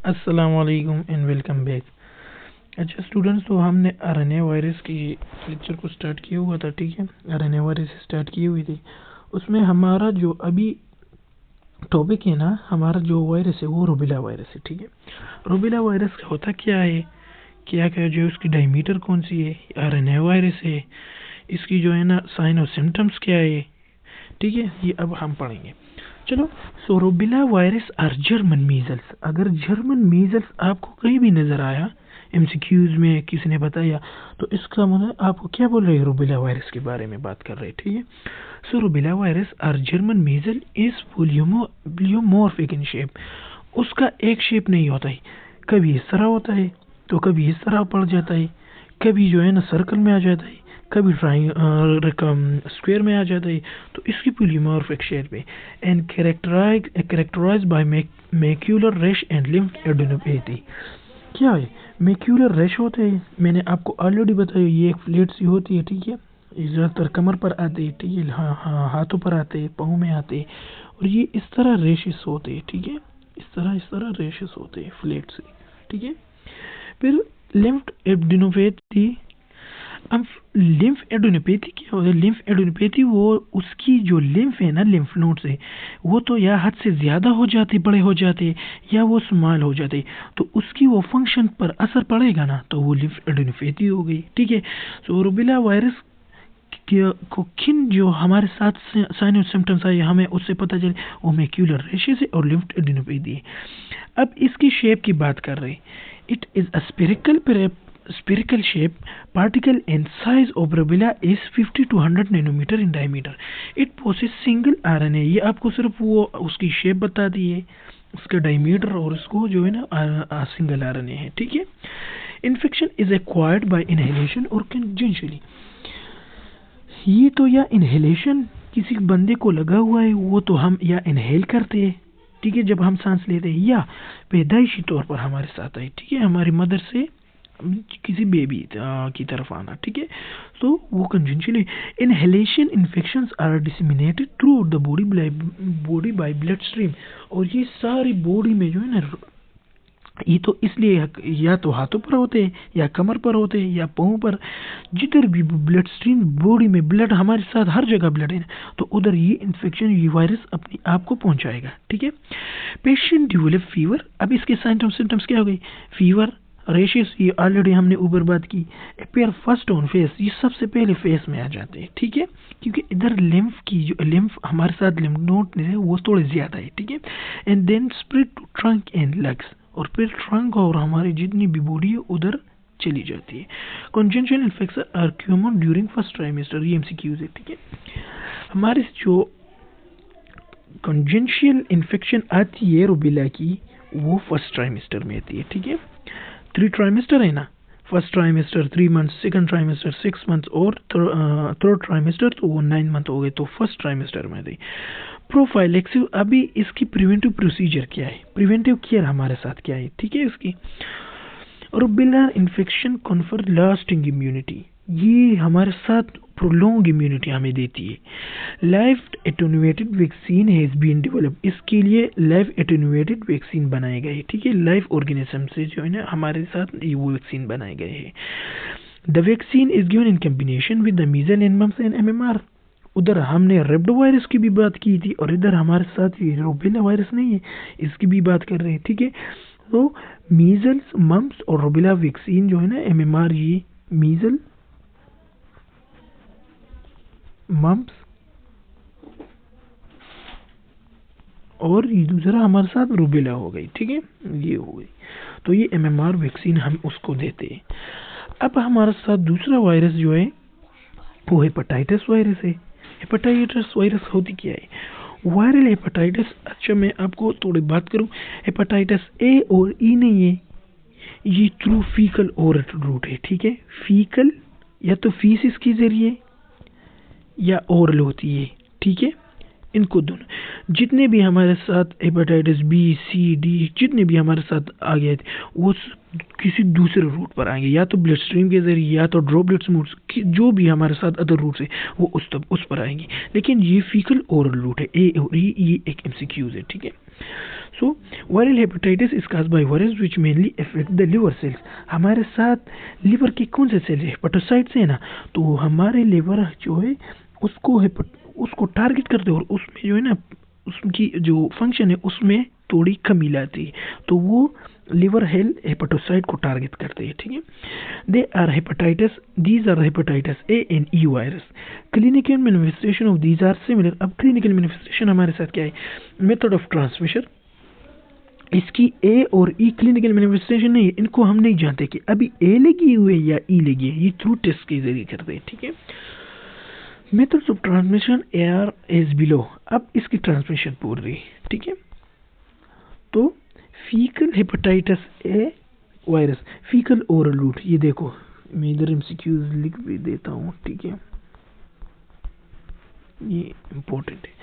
अस्सलाम वालेकुम and welcome back. अच्छा स्टूडेंट्स, तो हमने आरएनए वायरस की लेक्चर को स्टार्ट किया हुआ था। ठीक है, आरएनए वायरस स्टार्ट की हुई थी। उसमें हमारा जो अभी टॉपिक है ना, हमारा जो वायरस है वो रूबेला वायरस है। ठीक है, रूबेला वायरस होता क्या है, क्या क्या जो उसकी डायमीटर कौन सी है, आरएनए वायरस है, इसकी जो है ना साइन और सिम्टम्स क्या है। ठीक है, ये अब हम पढ़ेंगे। चलो, सो रूबेला वायरस और जर्मन मीजल्स। अगर जर्मन मीजल्स आपको कहीं भी नजर आया, एमसीक्यूज में किसी ने बताया, तो इसका मतलब आपको क्या बोल रहे हैं, रूबेला वायरस के बारे में बात कर रहे हैं। ठीक है, सो रूबेला वायरस और जर्मन मीजल इज प्लूमोर्फिक इन शेप। उसका एक शेप नहीं होता है, कभी इस तरह होता है तो कभी इस तरह पड़ जाता है, कभी जो है ना सर्कल में आ जाता है, कभी स्क्वायर में आ जाता है। तो इसकी प्लूमोर्फिक शेप है and characterized by macular rash and lymphadenopathy. क्या है मैक्यूलर रैश होते हैं, मैंने आपको ऑलरेडी बताया, ये एक फ्लेट सी होती है। ठीक है, ये ज़्यादातर कमर पर आते हैं। ठीक है, हाँ हाथों पर आते हैं, पाँव में आते हैं, और ये इस तरह रेशेस होते हैं। ठीक है, इस तरह रेशेस होते हैं फ्लेट से। ठीक है, फिर लिम्फ एडेनोपैथी। अब लिम्फ एडेनोपैथी क्या होता है, लिम्फ एडेनोपैथी वो उसकी जो लिम्फ है ना, लिम्फ नोड्स है, वो तो या हद से ज़्यादा हो जाते, बड़े हो जाते, या वो स्मॉल हो जाते, तो उसकी वो फंक्शन पर असर पड़ेगा ना, तो वो लिम्फ एडेनोपैथी हो गई। ठीक है, सो रूबेला वायरस को किन जो हमारे साथ साइन और सिम्टम्स आए हमें उससे पता चले, वो मैक्यूलर रेशेस है और लिम्फ एडेनोपैथी है। अब इसकी शेप की बात कर रहे हैं। It is a spherical shape particle and size of rubella is 50 to 100 nanometer in diameter. It possesses single RNA। ये आपको सिर्फ वो उसकी शेप बता दी है, उसका डायमीटर और इसको जो है ना सिंगल आरएनए है। ठीक है, infection is acquired by inhalation और कंजेंशियली। ये तो या इनहेलेशन किसी बंदे को लगा हुआ है, वो तो हम या इनहेल करते हैं, ठीक है, जब हम सांस लेते हैं, या पैदाइशी तौर पर हमारे साथ है। ठीक है, हमारी मदर से किसी बेबी की तरफ आना। ठीक है, तो वो congenitally. Inhalation infections are disseminated throughout the body by blood stream. और ये सारी बॉडी में जो है ना, ये तो इसलिए या तो हाथों पर होते हैं, या कमर पर होते हैं, या पाँव पर, जिधर भी ब्लड स्ट्रीम, बॉडी में ब्लड हमारे साथ हर जगह ब्लड है, तो उधर ये इन्फेक्शन, ये वायरस अपने आप को पहुंचाएगा। ठीक है, पेशेंट डेवलप फीवर। अब इसके सिम्टम्स क्या हो गई, फीवर, रेशेस, ये ऑलरेडी हमने ऊपर बात की। अपेयर फर्स्ट ऑन फेस, ये सबसे पहले फेस में आ जाते हैं। ठीक है, क्योंकि इधर लिम्फ की जो लिम्फ हमारे साथ लिम्फ नोड है वो थोड़े ज्यादा है। ठीक है, and then spread to trunk and legs, और फिर ट्रंक और हमारी जितनी भी बॉडी है उधर चली जाती है। Congenital infection are common during first trimester, ये एमसीक्यूज है। ठीक है, हमारे जो कॉन्जेंशियल इन्फेक्शन आती है रूबेला की, वो फर्स्ट ट्राइमेस्टर में आती है। ठीक है, 3 ट्राइमेस्टर है ना, first trimester 3 months, second trimester 6 months, और थर्ड ट्राइमेस्टर तो वो 9 मंथ हो गए, तो फर्स्ट ट्राइमेस्टर में थी। प्रोफाइलेक्सिव, अभी इसकी प्रिवेंटिव प्रोसीजर क्या है, प्रिवेंटिव केयर हमारे साथ क्या है। ठीक है, इसकी rubella infection confer lasting immunity, ये हमारे साथ प्रोलॉन्ग इम्यूनिटी हमें देती है। Life attenuated vaccine has been develop, इसके लिए लाइफ एटेन्यूएटेड वैक्सीन बनाए गए। ठीक है, लाइफ ऑर्गेनिज्म से जो है ना हमारे साथ ये वो वैक्सीन बनाए गए हैं। The vaccine is given in combination with the measles and mumps and MMR. उधर हमने रेबडो वायरस की भी बात की थी, और इधर हमारे साथ ये रूबेला वायरस नहीं है, इसकी भी बात कर रहे हैं। ठीक है, तो मीजल्स, मम्स और रूबेला वैक्सीन जो है ना एमएमआर, ये मीजल, मम्स और ये दूसरा हमारे साथ रूबेला हो गई। ठीक है, ये हो गई, तो ये एमएमआर वैक्सीन हम उसको देते हैं। अब हमारे साथ दूसरा वायरस जो है वो हेपेटाइटिस वायरस है। हेपेटाइटिस वायरस होती क्या है, वायरल हेपेटाइटिस। अच्छा, मैं आपको थोड़ी बात करूं, हेपेटाइटिस ए और ई नहीं है, ये थ्रू फीकल ओरल रूट है। ठीक है, फीकल या तो फीसिस के जरिए या ओरल होती है। ठीक है, इनको दोनों, जितने भी हमारे साथ हेपेटाइटिस बी, सी, डी, जितने भी हमारे साथ आ गए थे, वो किसी दूसरे रूट पर आएंगे, या तो ब्लड स्ट्रीम के जरिए, या तो ड्रॉपलेट्स मूड्स, जो भी हमारे साथ अदर रूट है वो उस पर आएंगी। लेकिन ये फीकल ओरल रूट है, ए और ई, ये एक एमसीक्यूज है। ठीक है, so viral hepatitis is caused by virus which mainly affect the liver cells. हमारे साथ लिवर के कौन से सेल है, हेपेटोसाइट्स है ना, तो हमारे लिवर जो है उसको टारगेट करते हैं और उसमें जो है ना उसकी जो फंक्शन है उसमें थोड़ी कमी लाती है, तो वो लिवर हेपेटोसाइट को टारगेट करते हैं, ठीक है। These are hepatitis A and E virus. Clinical manifestation of these are similar. अब क्लिनिकल मैनिफेस्टेशन हमारे साथ क्या है, मेथड ऑफ ट्रांसमिशन, इसकी ए और ई क्लिनिकल मैनिफेस्टेशन नहीं है, इनको हम नहीं जानते कि अभी ए लगी हुई है या ई लगी है, ये थ्रू टेस्ट के जरिए करते हैं, ठीक है। Methods of transmission are as below. अब इसकी ट्रांसमिशन पूरी रही, ठीक है। तो faecal hepatitis A virus, faecal oral route, ये देखो मैं इधर एमसीक्यूज लिख भी देता हूँ, ठीक है, ये इम्पोर्टेंट है।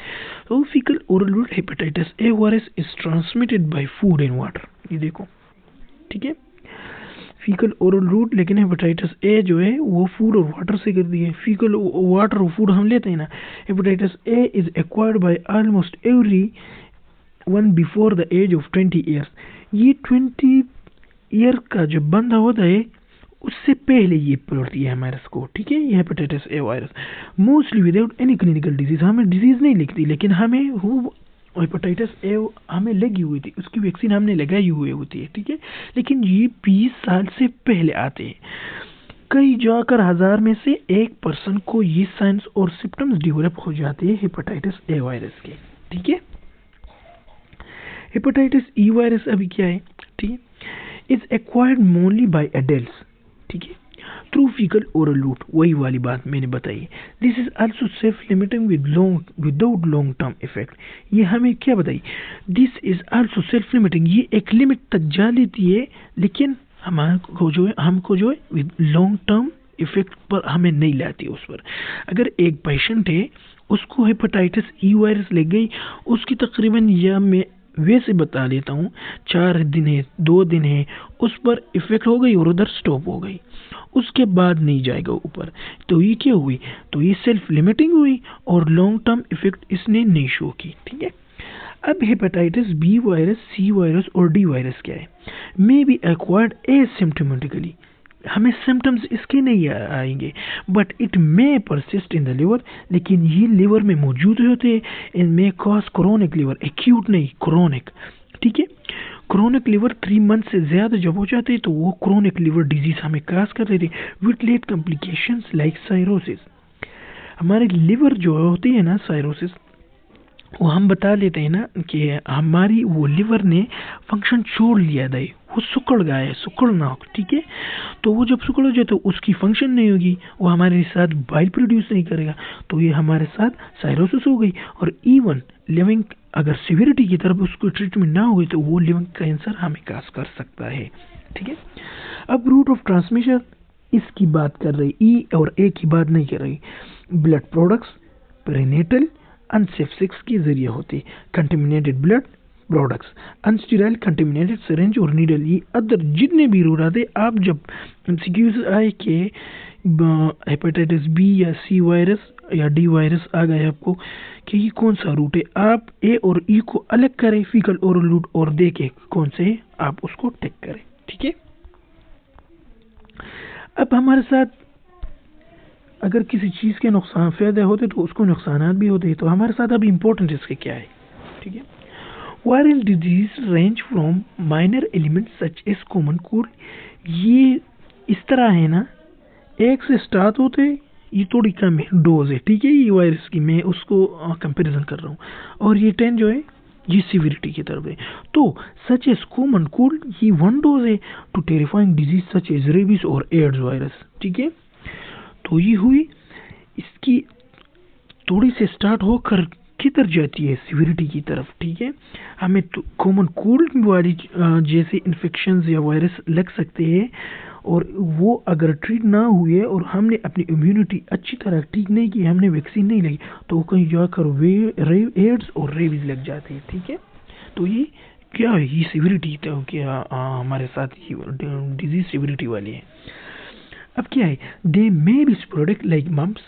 तो faecal oral root hepatitis A virus is transmitted by food and water, ये देखो, ठीक है, फीकल ओरल रूट, लेकिन हेपेटाइटिस ए जो है वो फूड और वाटर से करती है। फीकल वाटर और फूड हम लेते हैं ना। Hepatitis A is acquired by almost every one before the age of 20 years. ये 20 ईयर का जो बंदा होता है उससे पहले ये पड़ती है हमारे को, ठीक है, ये hepatitis A virus. Mostly without any clinical disease, हमें डिजीज नहीं लिखती, लेकिन हमें वो हेपेटाइटिस ए हमें लगी हुई थी, उसकी वैक्सीन हमने लगाई हुई होती है, ठीक है, लेकिन ये 20 साल से पहले आते हैं। कई जाकर 1000 में से 1% को ये साइंस और सिम्टम्स डेवलप हो जाते हैं हेपेटाइटिस ए वायरस के, ठीक है। हेपेटाइटिस ई वायरस अभी क्या है, ठीक है, इज एक्वायर्ड मोनली बाय एडल्ट्स, ठीक है, थ्रू फीकल ओरल रूट, वही वाली बात मैंने बताई। This is also self limiting without long term effect. ये हमें क्या बताई, this is also self limiting, ये एक लिमिट तक जा लेती है, लेकिन हमको जो है विद लॉन्ग टर्म इफेक्ट पर हमें नहीं लाती उस पर। अगर एक पेशेंट है उसको हेपेटाइटिस ई वायरस लग गई, उसकी तकरीबन, या मैं वैसे बता देता हूँ, 4 दिन है, 2 दिन है, उस पर इफेक्ट हो गई और उधर स्टॉप हो गई, उसके बाद नहीं जाएगा ऊपर, तो ये क्या हुई, तो ये सेल्फ लिमिटिंग हुई और लॉन्ग टर्म इफेक्ट इसने नहीं शो की, ठीक है। अब hepatitis B virus, C virus और डी वायरस क्या है, मे बी एक्वायर्ड एसिम्प्टोमेटिकली, हमें सिम्टम्स इसके नहीं आएंगे, but it may persist in the liver, लेकिन ये लिवर में मौजूद होते हैं, इनमें कॉज क्रोनिक लिवर, एक्यूट नहीं क्रोनिक, ठीक है। क्रोनिक लिवर 3 मंथ से ज़्यादा जब हो जाते हैं तो वो क्रोनिक लिवर डिजीज हमें काज कर देते हैं with late complications like cirrhosis. हमारे लिवर जो होती है ना साइरोसिस, वो हम बता लेते हैं ना कि हमारी वो लिवर ने फंक्शन छोड़ लिया है, वो सुकड़ गया है, सुकड़ना, ठीक है। तो वो जब सुकड़ हो जाए तो उसकी फंक्शन नहीं होगी, वो हमारे साथ बाइल प्रोड्यूस नहीं करेगा, तो ये हमारे साथ साइरोसिस हो गई। और इवन लिविंग अगर सिविरिटी की तरफ उसको ट्रीटमेंट ना हो गई तो वो लिविंग कैंसर हमें काज कर सकता है, ठीक है। अब रूट ऑफ ट्रांसमिशन इसकी बात कर रही, ई और ए की बात नहीं कर रही। Blood products, perinatal unsafe sex के जरिए होते, contaminated blood products, unsterile contaminated syringe और नीडल, ये अदर जितने भी रूट आते। आप जब एमसीक्यूज आए कि हेपेटाइटिस बी या सी वायरस या डी वायरस आ गए आपको कि ये कौन सा रूट है, आप ए और ई को अलग करें, फीकल ओरल रूट, और देखें कौन से है, आप उसको टिक करें, ठीक है। अब हमारे साथ अगर किसी चीज़ के नुकसान फायदे होते तो उसको नुकसानात भी होते हैं, तो हमारे साथ अभी इम्पोर्टेंट इसके क्या है, ठीक है। Viral disease range from minor ailments such as common cold, ये इस तरह है ना, 1 से स्टार्ट होते, ये थोड़ी कम है डोज है, ठीक है, ये वायरस की मैं उसको कंपैरिजन कर रहा हूँ, और ये 10 जो है ये सीविरिटी की तरफ है। तो सच एज कॉमन कोल्ड ये 1 डोज है to terrifying disease such as rabies और एड्स वायरस, ठीक है। तो ये हुई, इसकी थोड़ी से स्टार्ट होकर किधर जाती है, सीविरिटी की तरफ, ठीक है। हमें तो कॉमन कोल्ड वाली जैसे इन्फेक्शंस या वायरस लग सकते हैं, और वो अगर ट्रीट ना हुए और हमने अपनी इम्यूनिटी अच्छी तरह ठीक नहीं की, हमने वैक्सीन नहीं ली, तो कहीं जाकर एड्स और रेबीज लग जाते हैं, ठीक है। तो ये क्या है, ये सीविरिटी तो क्या हमारे साथ डिजीज सीविरिटी वाली है। अब क्या है, they may be sporadic like mumps,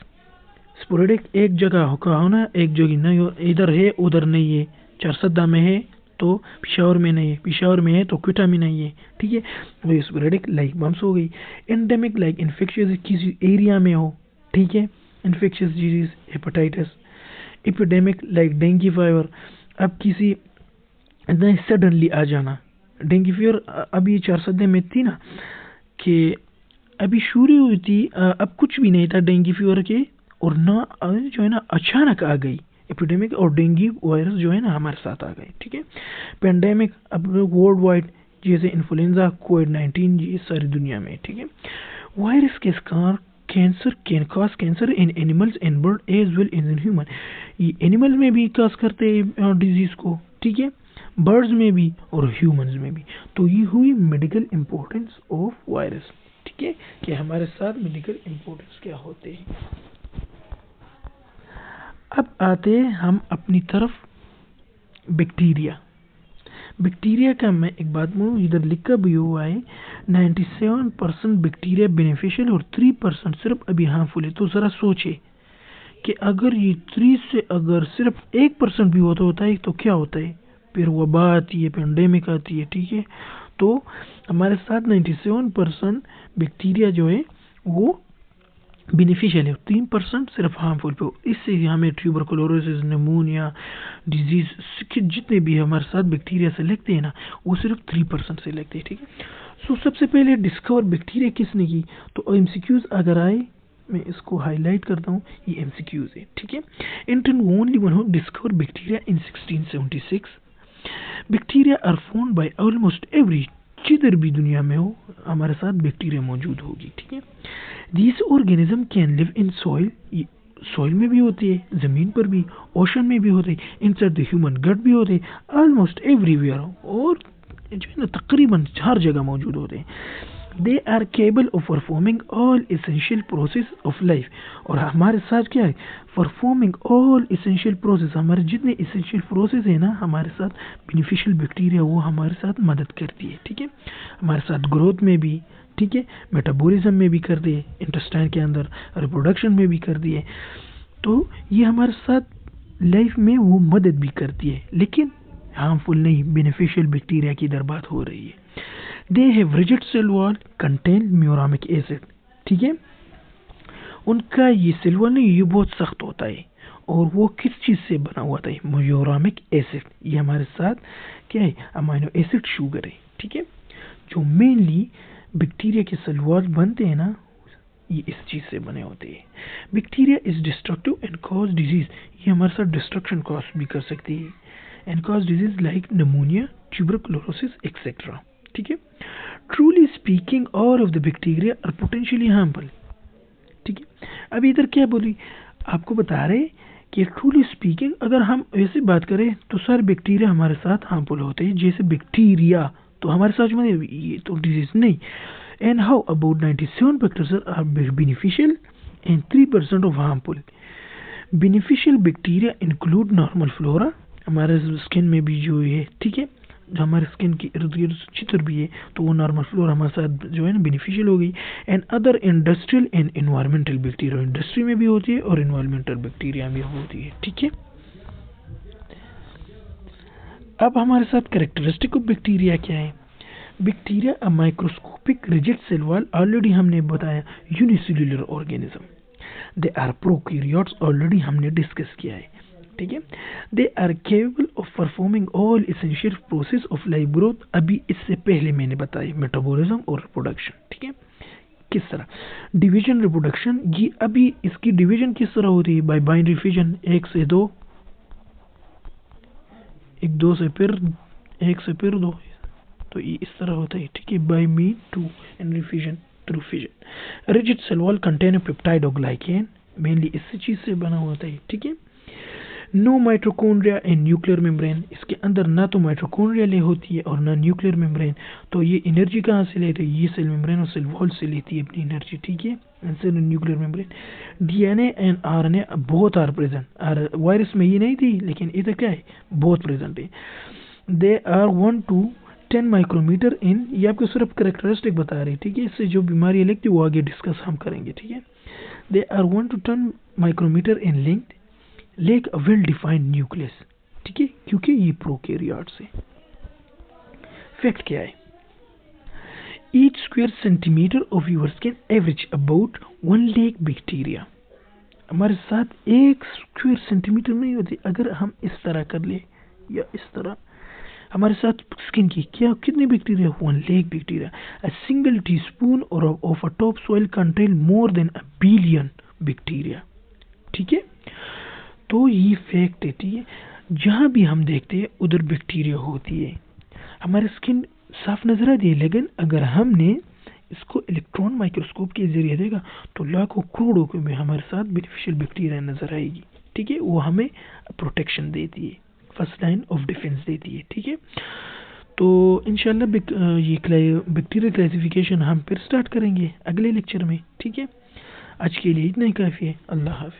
sporadic एक जगह होना, एक जगह नहीं हो, इधर है उधर नहीं है, 4 सद्दा में है तो पिशावर में नहीं है, पिशावर में है तो क्विटा में नहीं है, ठीक है। वही स्पोरेडिक लाइक बम्स हो गई। एंडेमिक लाइक इन्फेक्शियस किसी एरिया में हो, ठीक है, infectious disease hepatitis. Epidemic like dengue fever, अब किसी सडनली आ जाना। डेंगू फीवर अभी 4 सदे में थी ना कि अभी शुरू हुई थी, अब कुछ भी नहीं था डेंगू फीवर के, और ना जो है ना अचानक आ गई एपिडेमिक, और डेंगू वायरस जो है ना हमारे साथ आ गए, ठीक है। पेंडेमिक अब वर्ल्ड वाइड, जैसे इन्फ्लुएंजा, कोविड-19, ये सारी दुनिया में, ठीक है। वायरस के scar cancer can cause cancer in animals and bird as well in human, ये एनिमल में भी कॉज करते हैं डिजीज को, ठीक है, बर्ड्स में भी और ह्यूमंस में भी। तो ये हुई मेडिकल इम्पोर्टेंस ऑफ वायरस, ठीक है, कि हमारे साथ मेडिकल इम्पोर्टेंस क्या होते हैं। अब आते हैं हम अपनी तरफ बैक्टीरिया। बैक्टीरिया का मैं एक बात बोलूँ, इधर लिखा भी हुआ है 97% बैक्टीरिया बेनिफिशियल और 3% सिर्फ अभी हार्मफुल है। तो ज़रा सोचे कि अगर ये 3 से अगर सिर्फ 1% भी होता है तो क्या होता है, फिर वबा आती है, पेंडेमिक आती है, ठीक है। तो हमारे साथ 97% बैक्टीरिया जो है वो बेनिफिशियल है, 3% सिर्फ हार्मफुल पे। इससे हमें ट्यूबरकुलोसिस, निमोनिया डिजीज के जितने भी हमारे साथ बैक्टीरिया से लगते हैं ना, वो सिर्फ 3% से लगते हैं, ठीक है। सो सबसे पहले डिस्कवर बैक्टीरिया किसने की, तो एमसीक्यूज अगर आए, मैं इसको हाईलाइट करता हूँ, ये एमसीक्यूज है, ठीक है। Anton only one who discover bacteria in 1676। Bacteria are found by almost every, जिधर भी दुनिया में हो हमारे साथ बैक्टीरिया मौजूद होगी, ठीक है। This organism can live in soil, soil में भी होती है, जमीन पर भी, ओशन में भी होते हैं, इनसाइड द ह्यूमन गट भी होते हैं, ऑलमोस्ट एवरीवेयर, और जो है ना तकरीबन हर जगह मौजूद होते हैं। They are capable of performing all essential process of life, और हमारे साथ क्या है, परफॉर्मिंग ऑल एसेंशियल प्रोसेस, हमारे जितने एसेंशियल प्रोसेस है ना हमारे साथ, बेनिफिशियल बैक्टीरिया वो हमारे साथ मदद करती है, ठीक है। हमारे साथ ग्रोथ में भी, ठीक है, मेटाबॉलिज्म में भी करती है, इंटेस्टाइन के अंदर रिप्रोडक्शन में भी करती है। तो ये हमारे साथ लाइफ में वो मदद भी करती है, लेकिन हार्मफुल नहीं, बेनिफिशियल बैक्टीरिया की इधर बात हो रही है। They have rigid cell wall contain muramic acid, ठीक है, उनका ये सेल वॉल नहीं, ये बहुत सख्त होता है, और वो किस चीज़ से बना हुआ था, म्यूरामिक एसिड। ये हमारे साथ क्या है, अमाइनो एसिड शुगर है, ठीक है, जो मेनली बैक्टीरिया के सेल वॉल बनते हैं ना, ये इस चीज़ से बने होते हैं। Bacteria is destructive and cause disease, ये हमारे साथ डिस्ट्रक्शन कॉज भी कर सकती है, and cause disease like pneumonia, tuberculosis etcetera, ठीक है। Truly speaking all of the bacteria are potentially harmful, ठीक है। अब इधर क्या बोली, आपको बता रहे कि ट्रूली स्पीकिंग अगर हम ऐसे बात करें तो सारे बैक्टीरिया हमारे साथ हार्मफुल होते हैं, जैसे बैक्टीरिया तो हमारे साथ में ये तो डिजीज नहीं। And how about 97 bacteria are beneficial and 3% of harmful. Beneficial bacteria include normal flora, हमारे स्किन में भी जो है, ठीक है, जो हमारे स्किन की इर्द गिर्द चित्र भी है, तो वो नॉर्मल फ्लोरा हमारे साथ जो है ना बेनिफिशियल हो गई। And other industrial and environmental bacteria, industry में भी होती है और इन्वायरमेंटल बैक्टीरिया में होती है, ठीक है। अब हमारे साथ कैरेक्टरिस्टिक ऑफ बैक्टीरिया क्या है। Bacteria a microscopic rigid cell wall, already हमने बताया, unicellular organism. They are prokaryotes, already हमने डिस्कस किया है, ठीक है। They are capable of performing all essential process of life growth, अभी इससे पहले मैंने बताया, मेटाबॉलिज्म और रिप्रोडक्शन, ठीक है। किस तरह डिवीजन, रिप्रोडक्शन, ये अभी इसकी डिवीजन किस तरह होती है, बाय बाइनरी फिजन, 1 से 2, 2 से फिर 1 से फिर 2, तो ये इस तरह होता है, ठीक है, by mean 2 and refission through fission. Rigid cell wall contain peptide और ग्लाइकेन, मेनली इसी चीज से बना होता है, ठीक है। No mitochondria and nuclear membrane, इसके अंदर ना तो माइटोकॉन्ड्रिया होती है और ना न्यूक्लियर मेम्ब्रेन। तो ये एनर्जी कहाँ से लेते हैं, ये सेल मेम्ब्रेन और सेल वॉल से लेती है अपनी एनर्जी, ठीक है, answer nuclear membrane. DNA and RNA बहुत आर प्रेजेंट, वायरस में ये नहीं थी, लेकिन इधर क्या है, बहुत प्रेजेंट है। दे आर 1 to 10 माइक्रोमीटर इन, ये आपको सिर्फ करेक्टरिस्टिक बता रही है, ठीक है, इससे जो बीमारी लगती है वो आगे डिस्कस हम करेंगे, ठीक है। They are 1 to 10 micrometre in length, lack a well defined nucleus, ठीक है, क्योंकि ये प्रोकैरियोट्स है। फैक्ट क्या है? Each square centimetre of your skin average about 1 lakh bacteria. हमारे साथ 1 स्क्वायर सेंटीमीटर नहीं होती, अगर हम इस तरह कर ले या इस तरह, हमारे साथ स्किन की क्या कितने bacteria? 1 lakh bacteria. A single teaspoon or of a top soil contain more than 1 billion bacteria. ठीक है, तो ये फैक्ट है। ठीक है, जहाँ भी हम देखते हैं उधर बैक्टीरिया होती है। हमारी स्किन साफ नजर आती है, लेकिन अगर हमने इसको इलेक्ट्रॉन माइक्रोस्कोप के जरिए देखा तो लाखों करोड़ों में हमारे साथ बेनिफिशियल बैक्टीरिया नजर आएगी। ठीक है, वो हमें प्रोटेक्शन देती है, फर्स्ट लाइन ऑफ डिफेंस देती है। ठीक है, तो इंशाल्लाह ये बैक्टीरिया क्लासिफिकेशन हम फिर स्टार्ट करेंगे अगले लेक्चर में। ठीक है, आज के लिए इतना ही काफ़ी है। अल्लाह हाफ़िज़।